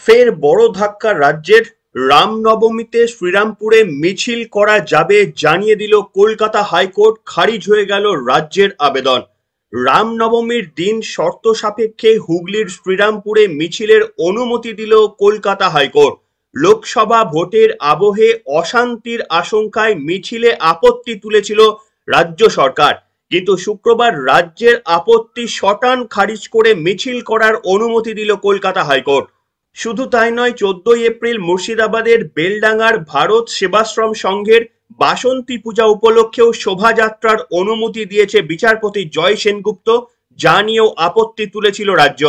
ফের বড় ধাক্কা রাজ্যের। রামনবমীতে শ্রীরামপুরে মিছিল করা যাবে জানিয়ে দিল কলকাতা হাইকোর্ট। খারিজ হয়ে গেল রাজ্যের আবেদন। রামনবমীর দিন শর্ত সাপেক্ষে হুগলির শ্রীরামপুরে মিছিলের অনুমতি দিল কলকাতা হাইকোর্ট। লোকসভা ভোটের আবহে অশান্তির আশঙ্কায় মিছিলে আপত্তি তুলেছিল রাজ্য সরকার, কিন্তু শুক্রবার রাজ্যের আপত্তি শটান খারিজ করে মিছিল করার অনুমতি দিল কলকাতা হাইকোর্ট। শুধু তাই নয়, 14 এপ্রিল মুর্শিদাবাদের বেলডাঙ্গার ভারত সেবাশ্রম সংঘের বাসন্তী পূজা উপলক্ষেও শোভাযাত্রার অনুমতি দিয়েছে বিচারপতি জয় সেনগুপ্ত, যা নিয়েও আপত্তি তুলেছিল রাজ্য।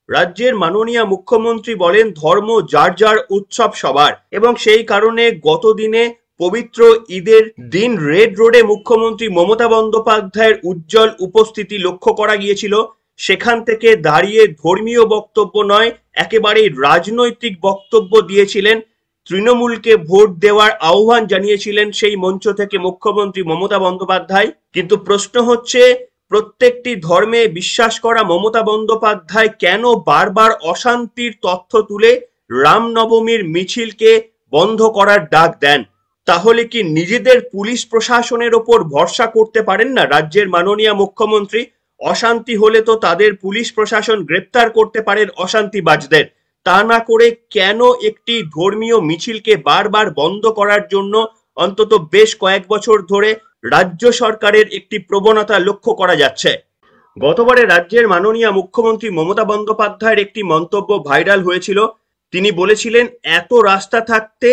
রাজ্যের মাননীয় মুখ্যমন্ত্রী বলেন, ধর্ম যার যার উৎসব সবার, এবং সেই কারণে গত দিনে পবিত্র ঈদের দিন রেড রোডে মুখ্যমন্ত্রী মমতা বন্দ্যোপাধ্যায়ের উজ্জ্বল উপস্থিতি লক্ষ্য করা গিয়েছিল। সেখান থেকে দাঁড়িয়ে ধর্মীয় বক্তব্য নয়, একেবারেই রাজনৈতিক বক্তব্য দিয়েছিলেন। তৃণমূলকে ভোট দেওয়ার আহ্বান জানিয়েছিলেন সেই মঞ্চ থেকে মুখ্যমন্ত্রী মমতা বন্দ্যোপাধ্যায়। কিন্তু প্রশ্ন হচ্ছে, প্রত্যেকটি ধর্মে বিশ্বাস করা মমতা বন্দ্যোপাধ্যায় কেন বারবার অশান্তির তথ্য তুলে রামনবমীর মিছিলকে বন্ধ করার ডাক দেন? তাহলে কি নিজেদের পুলিশ প্রশাসনের ওপর ভরসা করতে পারেন না রাজ্যের মাননীয় মুখ্যমন্ত্রী? অশান্তি হলে তো তাদের পুলিশ প্রশাসন গ্রেপ্তার করতে পারেন অশান্তিবাজদের। তা না করে কেন একটি ধর্মীয় মিছিলকে বারবার বন্ধ করার জন্য অন্তত বেশ কয়েক বছর ধরে রাজ্য সরকারের একটি প্রবণতা লক্ষ্য করা যাচ্ছে। গতবারে রাজ্যের মাননীয় মুখ্যমন্ত্রী মমতা বন্দ্যোপাধ্যায়ের একটি মন্তব্য ভাইরাল হয়েছিল। তিনি বলেছিলেন, এত রাস্তা থাকতে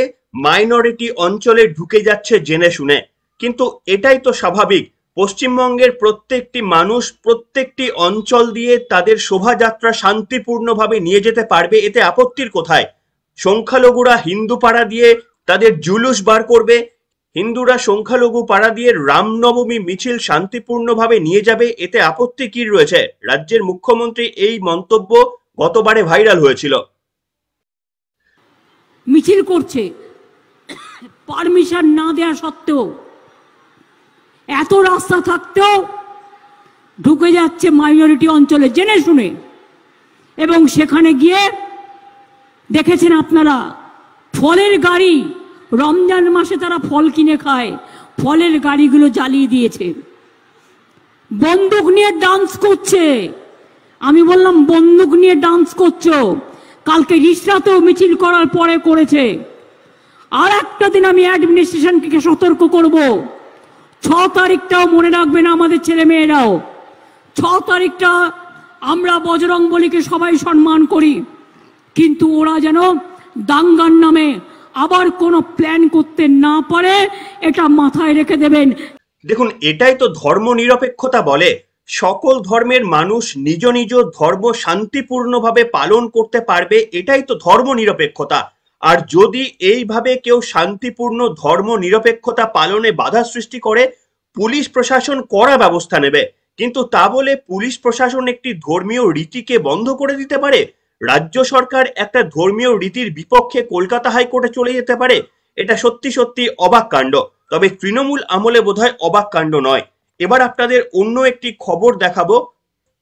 মাইনরিটি অঞ্চলে ঢুকে যাচ্ছে জেনে শুনে। কিন্তু এটাই তো স্বাভাবিক। পশ্চিমবঙ্গের প্রত্যেকটি মানুষ প্রত্যেকটি অঞ্চল দিয়ে তাদের শোভাযাত্রা শান্তিপূর্ণভাবে নিয়ে যেতে পারবে, এতে আপত্তির কোথায়? সংখ্যালঘুরা হিন্দু পাড়া দিয়ে তাদের জুলুস বার করবে, হিন্দুরা সংখ্যালঘু পাড়া দিয়ে রামনবমী মিছিল শান্তিপূর্ণভাবে নিয়ে যাবে, এতে আপত্তি কি রয়েছে? রাজ্যের মুখ্যমন্ত্রী এই মন্তব্য গতবারে ভাইরাল হয়েছিল। মিছিল করছে পারমিশন না দেওয়া সত্ত্বেও, এত রাস্তা থাকতেও ঢুকে যাচ্ছে মাইনরিটি অঞ্চলে জেনে শুনে। এবং সেখানে গিয়ে দেখেছেন আপনারা, ফলের গাড়ি, রমজান মাসে তারা ফল কিনে খায়, ফলের গাড়িগুলো জ্বালিয়ে দিয়েছে। বন্দুক নিয়ে ডান্স করছে। আমি বললাম, বন্দুক নিয়ে ডান্স করছো? কালকে রিসরাতেও মিছিল করার পরে করেছে। আর একটা দিন আমি অ্যাডমিনিস্ট্রেশনকে সতর্ক করব, 6 তারিখটাও মনে রাখবেন আমাদের ছেলে মেয়েরাও। 6 তারিখটা আমরা বজরংবলীকে সবাই সম্মান করি, কিন্তু ওরা যেন দাঙ্গার নামে আবার কোনো প্ল্যান করতে না পারে, এটা মাথায় রেখে দেবেন। দেখুন, এটাই তো ধর্ম নিরপেক্ষতা বলে। সকল ধর্মের মানুষ নিজ নিজ ধর্ম শান্তিপূর্ণভাবে পালন করতে পারবে, এটাই তো ধর্ম নিরপেক্ষতা। আর যদি এইভাবে কেউ শান্তিপূর্ণ ধর্ম নিরপেক্ষতা পালনে বাধা সৃষ্টি করে, পুলিশ প্রশাসন কড়া ব্যবস্থা নেবে। কিন্তু তা বলে পুলিশ প্রশাসন একটি ধর্মীয় রীতিকে বন্ধ করে দিতে পারে? রাজ্য সরকার একটা ধর্মীয় রীতির বিপক্ষে কলকাতা হাইকোর্টে চলে যেতে পারে? এটা সত্যি সত্যি অবাক কাণ্ড। তবে তৃণমূল আমলে বোধহয় অবাক কাণ্ড নয়। এবার আপনাদের অন্য একটি খবর দেখাবো।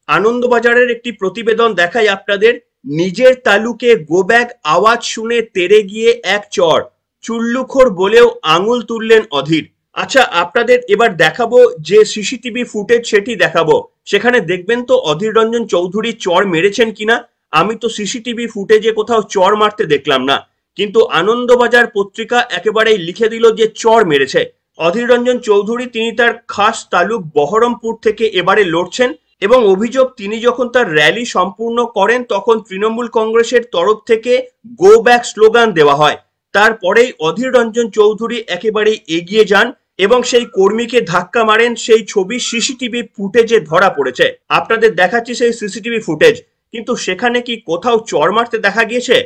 আনন্দবাজারের একটি প্রতিবেদন দেখাই আপনাদের। নিজের তালুকে গো ব্যাক আওয়াজ শুনে তেড়ে গিয়ে এক চর, চুল্লুখোর বলেও আঙুল তুললেন অধীর। আচ্ছা, আপনাদের এবার দেখাবো যে সিসিটিভি ফুটেজ, সেটি দেখাবো। সেখানে দেখবেন তো অধীর রঞ্জন চৌধুরী চর মেরেছেন কিনা। আমি তো সিসিটিভি ফুটেজে কোথাও চর মারতে দেখলাম না, কিন্তু আনন্দবাজার পত্রিকা একেবারেই লিখে দিল যে চর মেরেছে অধীর রঞ্জন চৌধুরী। তিনি তার খাস তালুক বহরমপুর থেকে এবারে লড়ছেন, এবং অভিযোগ, তিনি যখন তার র্যালি সম্পূর্ণ করেন তখন তৃণমূল কংগ্রেসের তরফ থেকে গো ব্যাক স্লোগান দেওয়া হয়। তারপরেই অধীর রঞ্জন চৌধুরী একেবারে এগিয়ে যান এবং সেই কর্মীকে ধাক্কা মারেন। সেই ছবি সিসিটিভি ফুটেজে ধরা পড়েছে। আপনাদের দেখাচ্ছি সেই সিসিটিভি ফুটেজ। কিন্তু সেখানে কি কোথাও চর মারতে দেখা গিয়েছে?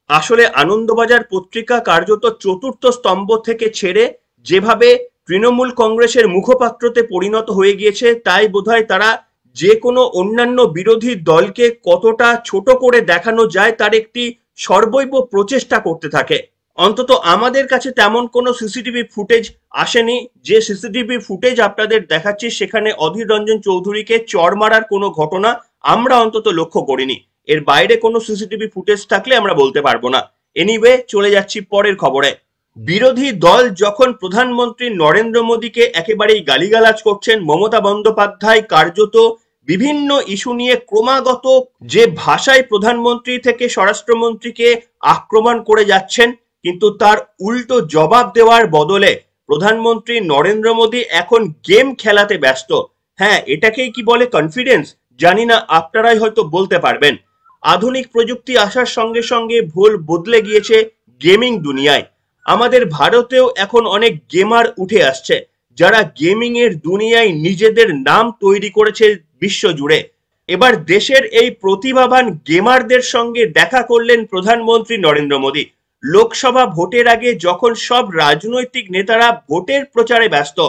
আসলে আনন্দবাজার পত্রিকা কার্যত চতুর্থ স্তম্ভ থেকে ছেড়ে যেভাবে তৃণমূল কংগ্রেসের মুখপাত্রতে পরিণত হয়ে গিয়েছে, তাই বোধহয় তারা যে কোনো অন্যান্য বিরোধী দলকে কতটা ছোট করে দেখানো যায় তার একটি সর্বৈব প্রচেষ্টা করতে থাকে। অন্তত আমাদের কাছে তেমন কোনো সিসিটিভি ফুটেজ আসেনি। যে সিসিটিভি ফুটেজ আপনাদের দেখাচ্ছি সেখানে অধীর রঞ্জন চৌধুরীকে চর মারার কোনো ঘটনা আমরা অন্তত লক্ষ্য করিনি। এর বাইরে কোনো সিসিটিভি ফুটেজ থাকলে আমরা বলতে পারবো না। এনিওয়ে, চলে যাচ্ছি পরের খবরে। বিরোধী দল যখন প্রধানমন্ত্রী নরেন্দ্র মোদীকে একেবারেই গালিগালাজ করছেন, মমতা বন্দ্যোপাধ্যায় কার্যত বিভিন্ন ইস্যু নিয়ে ক্রমাগত যে ভাষায় প্রধানমন্ত্রী থেকে স্বরাষ্ট্রমন্ত্রীকে আক্রমণ করে যাচ্ছেন, কিন্তু তার উল্টো জবাব দেওয়ার বদলে প্রধানমন্ত্রী নরেন্দ্র মোদী এখন গেম খেলাতে ব্যস্ত। হ্যাঁ, এটাকেই কি বলে কনফিডেন্স? জানি না, আপনারাই হয়তো বলতে পারবেন। আধুনিক প্রযুক্তি আসার সঙ্গে সঙ্গে ভুল বদলে গিয়েছে গেমিং দুনিয়ায়। আমাদের ভারতেও এখন অনেক গেমার উঠে আসছে, যারা গেমিং এর দুনিয়ায় নিজেদের নাম তৈরি করেছে বিশ্ব জুড়ে। এবার দেশের এই প্রতিভাবান গেমারদের সঙ্গে দেখা করলেন প্রধানমন্ত্রী নরেন্দ্র মোদী। লোকসভা ভোটের আগে যখন সব রাজনৈতিক নেতারা ভোটের প্রচারে ব্যস্ত,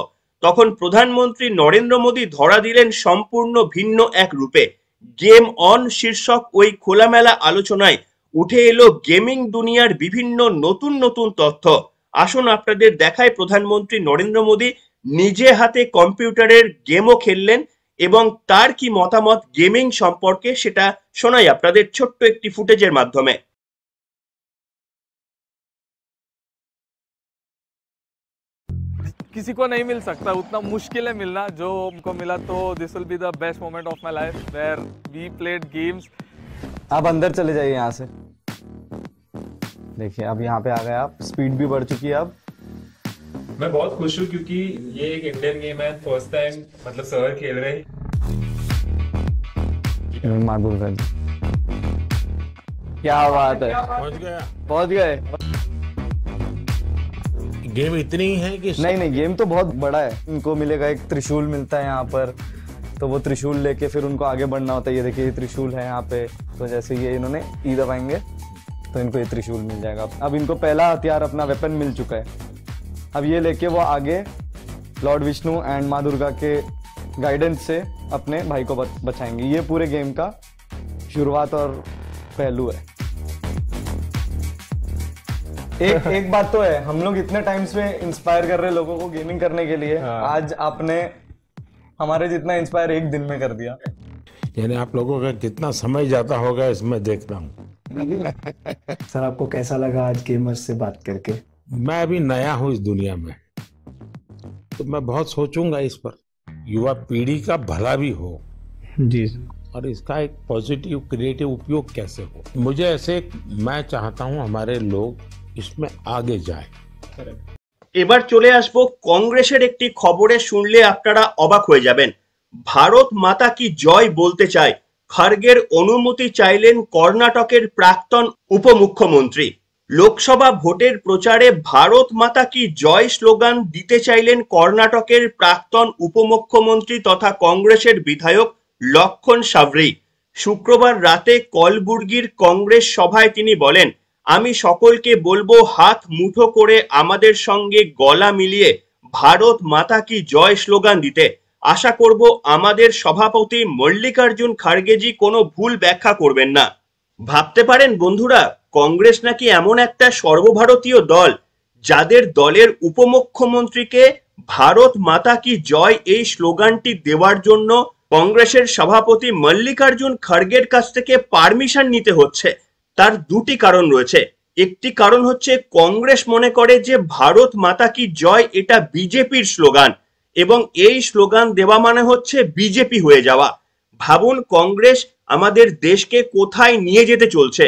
তখন প্রধানমন্ত্রী নরেন্দ্র মোদী ধরা দিলেন সম্পূর্ণ ভিন্ন এক রূপে। গেম অন শীর্ষক ওই খোলামেলা আলোচনায় উঠে এলো গেমিং দুনিয়ার বিভিন্ন নতুন নতুন তথ্য। আসুন আপনাদের দেখায় প্রধানমন্ত্রী নরেন্দ্র মোদী নিজে হাতে কম্পিউটারের গেমও খেললেন এবং তার কি মতামত গেমিং সম্পর্কে সেটা শোনাই আপনাদের ছোট্ট একটি ফুটেজের মাধ্যমে। किसी को नहीं मिल सकता, उतना मुश्किल है मिलना। जो हमको मिला तो this will be the best moment of my life where we played games. आप अंदर चले जाइए यहाँ से। देखिए अब यहाँ पे आ गए आप, स्पीड भी बढ़ चुकी है अब। मैं बहुत खुश हूँ क्योंकि ये एक इंडियन गेम है, फर्स्ट टाइम मतलब सर खेल रहे हैं। माधुर भाई, क्या बात है, पहुंच गए। गेम इतनी है कि नहीं, गेम तो बहुत बड़ा है। इनको मिलेगा एक त्रिशूल मिलता है यहाँ पर, तो वो त्रिशूल लेके फिर उनको आगे बढ़ना होता है। ये देखिए, ये त्रिशूल है यहाँ पे, तो जैसे ये इन्होंने ई दबाएंगे तो इनको ये त्रिशूल मिल जाएगा। अब इनको पहला हथियार अपना वेपन मिल चुका है। अब ये लेके वो आगे लॉर्ड विष्णु एंड माँ दुर्गा के गाइडेंस से अपने भाई को बचाएंगे। ये पूरे गेम का शुरुआत और पहलू है। एक बात तो है, हम लोग इतने टाइम से इंस्पायर कर रहे लोगों को गेमिंग करने के लिए। आज आपने हमारे जितना इंस्पायर एक दिन में कर दिया। यानी आप लोगों का कितना समय जाता होगा इसमें देख रहा हूँ। सर, आपको कैसा लगा आज गेमर्स से बात करके? मैं अभी नया हूँ इस दुनिया में, तो मैं बहुत सोचूंगा इस पर। युवा पीढ़ी का भला भी हो जी, और इसका एक पॉजिटिव क्रिएटिव उपयोग कैसे हो। मुझे ऐसे, मैं चाहता हूँ हमारे लोग इसमें आगे जाए। এবার চলে আসবো কংগ্রেসের একটি খবরে, শুনলে আপনারা অবাক হয়ে যাবেন। ভারত মাতা কি জয় বলতে চায়, খার্গের অনুমতি চাইলেন কর্ণাটকের প্রাক্তন উপমুখ্যমন্ত্রী। লোকসভা ভোটের প্রচারে ভারত মাতা কি জয় স্লোগান দিতে চাইলেন কর্ণাটকের প্রাক্তন উপমুখ্যমন্ত্রী তথা কংগ্রেসের বিধায়ক লক্ষণ সাবরি। শুক্রবার রাতে কলবুর্গির কংগ্রেস সভায় তিনি বলেন, আমি সকলকে বলবো হাত মুঠো করে আমাদের সঙ্গে গলা মিলিয়ে ভারত মাতা কি জয় স্লোগান দিতে। আশা করব আমাদের সভাপতি মল্লিকার্জুন খার্গেজি কোনো ভুল ব্যাখ্যা করবেন না। ভাবতে পারেন বন্ধুরা, কংগ্রেস নাকি এমন একটা সর্বভারতীয় দল যাদের দলের উপমুখ্যমন্ত্রীকে ভারত মাতা কি জয় এই স্লোগানটি দেওয়ার জন্য কংগ্রেসের সভাপতি মল্লিকার্জুন খার্গের কাছ থেকে পারমিশন নিতে হচ্ছে। তার দুটি কারণ রয়েছে। একটি কারণ হচ্ছে কংগ্রেস মনে করে যে ভারত মাতা কি জয় এটা বিজেপির স্লোগান এবং এই স্লোগান দেওয়া মানে হচ্ছে বিজেপি হয়ে যাওয়া। ভাবুন, কংগ্রেস আমাদের দেশকে কোথায় নিয়ে যেতে চলছে।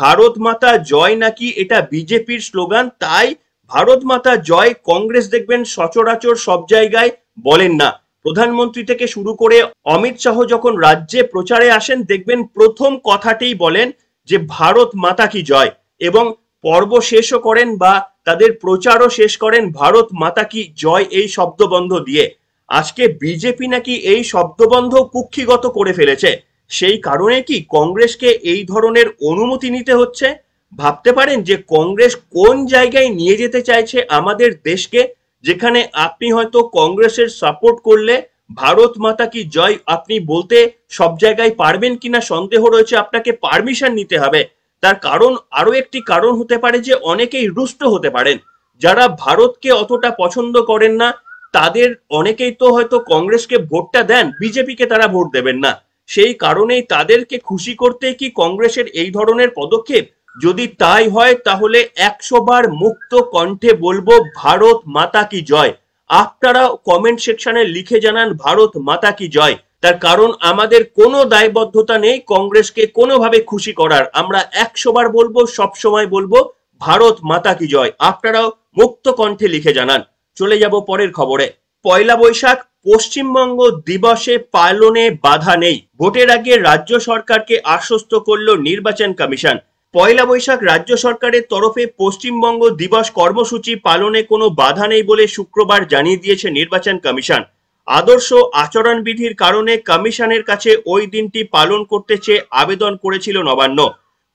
ভারত মাতা জয় নাকি এটা বিজেপির স্লোগান, তাই ভারত মাতা জয় কংগ্রেস দেখবেন সচরাচর সব জায়গায় বলেন না। প্রধানমন্ত্রী থেকে শুরু করে অমিত শাহ যখন রাজ্যে প্রচারে আসেন, দেখবেন প্রথম কথাতেই বলেন যে ভারত মাতা কি জয়, এবং পর্ব শেষও করেন বা তাদের প্রচারও শেষ করেন ভারত মাতা কি জয় এই শব্দবন্ধ দিয়ে। আজকে বিজেপি নাকি এই শব্দবন্ধ কুক্ষিগত করে ফেলেছে। সেই কারণে কি কংগ্রেসকে এই ধরনের অনুমতি নিতে হচ্ছে? ভাবতে পারেন যে কংগ্রেস কোন জায়গায় নিয়ে যেতে চাইছে আমাদের দেশকে, যেখানে আপনি হয়তো কংগ্রেসের সাপোর্ট করলে ভারত মাতা কি জয় আপনি বলতে সব জায়গায় পারবেন কিনা সন্দেহ রয়েছে, আপনাকে পারমিশন নিতে হবে। তার কারণ আরো একটি কারণ হতে পারে যে অনেকেই রুষ্ট হতে পারেন। যারা ভারতকে অতটা পছন্দ করেন না তাদের অনেকেই তো হয়তো কংগ্রেসকে ভোটটা দেন, বিজেপিকে তারা ভোট দেবেন না। সেই কারণেই তাদেরকে খুশি করতে কি কংগ্রেসের এই ধরনের পদক্ষেপ? যদি তাই হয় তাহলে 100 বার মুক্ত কণ্ঠে বলবো ভারত মাতা কি জয়। আপনারা কমেন্ট সেকশনে লিখে জানান ভারত মাতা কি জয়। তার কারণ আমাদের কোনো দায়বদ্ধতা নেই কংগ্রেসকে কোনোভাবে খুশি করার। আমরা 100 বার বলবো, সবসময় বলবো ভারত মাতা কি জয়। আপনারাও মুক্ত কণ্ঠে লিখে জানান। চলে যাব পরের খবরে। পয়লা বৈশাখ পশ্চিমবঙ্গ দিবসে পালনে বাধা নেই, ভোটের আগে রাজ্য সরকারকে আশ্বস্ত করল নির্বাচন কমিশন। পয়লা বৈশাখ রাজ্য সরকারের তরফে পশ্চিমবঙ্গ দিবস কর্মসূচি পালনে কোনো বাধা নেই বলে শুক্রবার জানিয়ে দিয়েছে নির্বাচন কমিশন। আদর্শ আচরণবিধির কারণে কমিশনের কাছে ওই দিনটি পালন করতে চেয়ে আবেদন করেছিল নবান্ন।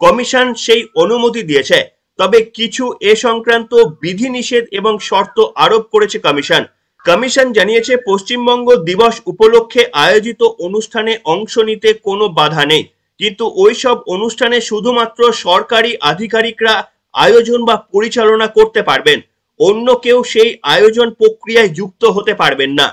কমিশন সেই অনুমতি দিয়েছে, তবে কিছু এ সংক্রান্ত বিধিনিষেধ এবং শর্ত আরোপ করেছে কমিশন। কমিশন জানিয়েছে পশ্চিমবঙ্গ দিবস উপলক্ষে আয়োজিত অনুষ্ঠানে অংশ নিতে কোনো বাধা নেই, কিন্তু ওইসব অনুষ্ঠানে শুধুমাত্র সরকারি আধিকারিকরা আয়োজন বা পরিচালনা করতে পারবেন, অন্য কেউ সেই আয়োজন প্রক্রিয়ায় যুক্ত হতে পারবেন না।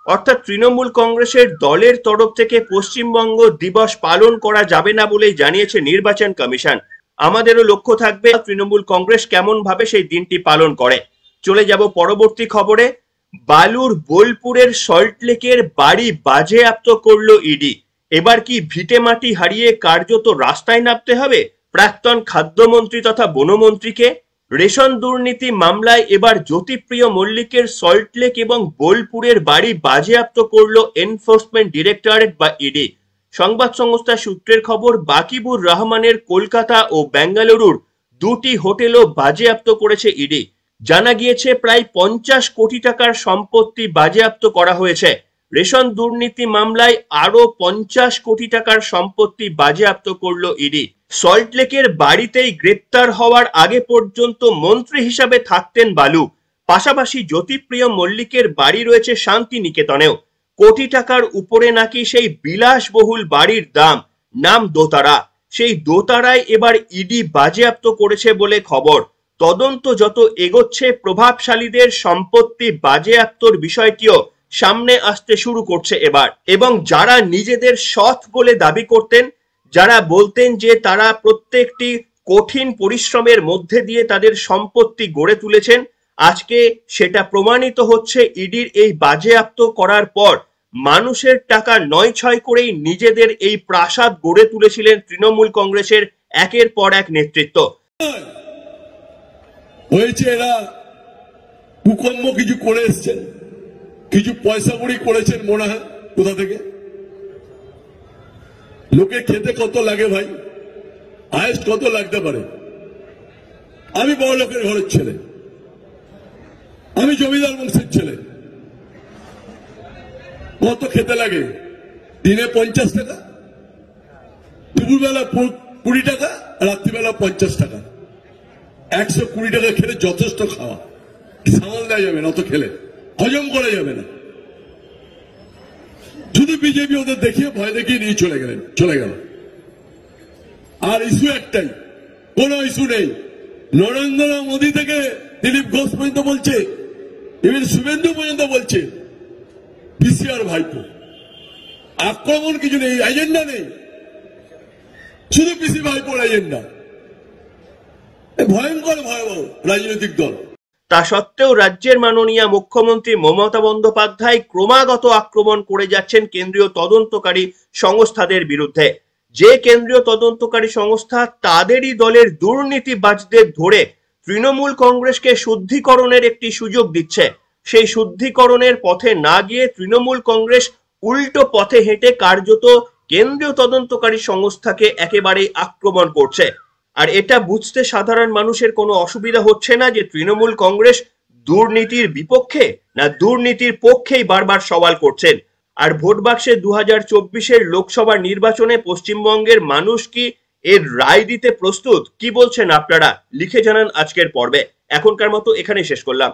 অর্থাৎ তৃণমূল কংগ্রেসের দলের তরফ থেকে পশ্চিমবঙ্গ দিবস পালন করা যাবে না বলেই জানিয়েছে নির্বাচন কমিশন। আমাদেরও লক্ষ্য থাকবে তৃণমূল কংগ্রেস কেমন ভাবে সেই দিনটি পালন করে। চলে যাব পরবর্তী খবরে। বালুর বোলপুরের সল্টলেকের বাড়ি বাজেয়াপ্ত করলো ইডি। এবার কি ভিটে মাটি হারিয়ে কার্যত রাস্তায় নামতে হবে প্রাক্তন খাদ্যমন্ত্রী তথা বনমন্ত্রীকে? রেশন দুর্নীতি মামলায় এবার জ্যোতিপ্রিয় মল্লিকের সল্টলেক এবং বোলপুরের বাড়ি বাজেয়াপ্ত করলো এনফোর্সমেন্ট ডিরেক্টরেট বা ইডি। সংবাদ সংস্থা সূত্রের খবর, বাকিবুর রহমানের কলকাতা ও বেঙ্গালুরুর দুটি হোটেলও বাজেয়াপ্ত করেছে ইডি। জানা গিয়েছে প্রায় 50 কোটি টাকার সম্পত্তি বাজেয়াপ্ত করা হয়েছে। রেশন দুর্নীতি মামলায় আরো 50 কোটি টাকার সম্পত্তি বাজেয়াপ্ত করলো ইডি। সল্টলেকের বাড়িতেই গ্রেপ্তার হওয়ার আগে পর্যন্ত মন্ত্রী হিসাবে থাকতেন বালু। পাশাপাশি জ্যোতিপ্রিয় মল্লিকের বাড়ি রয়েছে শান্তিনিকেতনেও। কোটি টাকার উপরে নাকি সেই বিলাসবহুল বাড়ির দাম, নাম দোতারা। সেই দোতারায় এবার ইডি বাজেয়াপ্ত করেছে বলে খবর। তদন্ত যত এগোচ্ছে প্রভাবশালীদের সম্পত্তি বাজেয়াপ্তর বিষয়টিও সামনে আসতে শুরু করছে এবার। এবং যারা নিজেদের সৎ বলে দাবি করতেন, যারা বলতেন যে তারা প্রত্যেকটি কঠিন পরিশ্রমের মধ্যে দিয়ে তাদের সম্পত্তি গড়ে তুলেছেন, আজকে সেটা প্রমাণিত হচ্ছে ইডির এই বাজেয়াপ্ত করার পর। মানুষের টাকা নয় ছয় করেই নিজেদের এই প্রাসাদ গড়ে তুলেছিলেন তৃণমূল কংগ্রেসের একের পর এক নেতৃত্ব। হয়েছে এরা কুকর্ম কিছু করে এসছেন, কিছু পয়সা বুড়ি করেছেন মনে হয় কোথা থেকে। লোকে খেতে কত লাগে ভাই, হায়েস্ট কত লাগতে পারে? আমি বড় লোকের ঘরের ছেলে, আমি জমিদার বংশের ছেলে। কত খেতে লাগে? দিনে 50 টাকা, দুপুরবেলা 20 টাকা, রাত্রিবেলা 50 টাকা। 120 টাকা খেলে যথেষ্ট খাওয়া, সামাল দেওয়া যাবে না, অত খেলে হজম করা যাবে না। শুধু বিজেপি ওদের দেখিয়ে ভয় দেখিয়ে নিয়ে চলে গেল। আর ইস্যু একটাই, কোন ইস্যু নেই। নরেন্দ্র মোদী থেকে দিলীপ ঘোষ পর্যন্ত বলছে, ইভেন শুভেন্দু পর্যন্ত বলছে পিসিআর ভাইপো। আক্রমণ কিছু নেই, এজেন্ডা নেই, শুধু পিসি ভাইপোর এজেন্ডা। ভয়ঙ্কর ভয়াবহ রাজনৈতিক দল। তা সত্ত্বেও রাজ্যের মাননীয় মুখ্যমন্ত্রী মমতা বন্দ্যোপাধ্যায় ক্রমাগত আক্রমণ করে যাচ্ছেন কেন্দ্রীয় তদন্তকারী সংস্থাদের বিরুদ্ধে। যে কেন্দ্রীয় তদন্তকারী সংস্থা তাদেরই দলের দুর্নীতিবাজদের ধরে তৃণমূল কংগ্রেসকে শুদ্ধিকরণের একটি সুযোগ দিচ্ছে, সেই শুদ্ধিকরণের পথে না গিয়ে তৃণমূল কংগ্রেস উল্টো পথে হেঁটে কার্যত কেন্দ্রীয় তদন্তকারী সংস্থাকে একেবারেই আক্রমণ করছে। আর এটা বুঝতে সাধারণ মানুষের কোনো অসুবিধা হচ্ছে না যে তৃণমূল কংগ্রেস দুর্নীতির বিপক্ষে না দুর্নীতির পক্ষেই বারবার সওয়াল করছেন। আর ভোট বাক্সে 2024-এর লোকসভা নির্বাচনে পশ্চিমবঙ্গের মানুষ কি এর রায় দিতে প্রস্তুত? কি বলছেন আপনারা? লিখে জানান আজকের পর্বে। এখনকার মতো এখানে শেষ করলাম।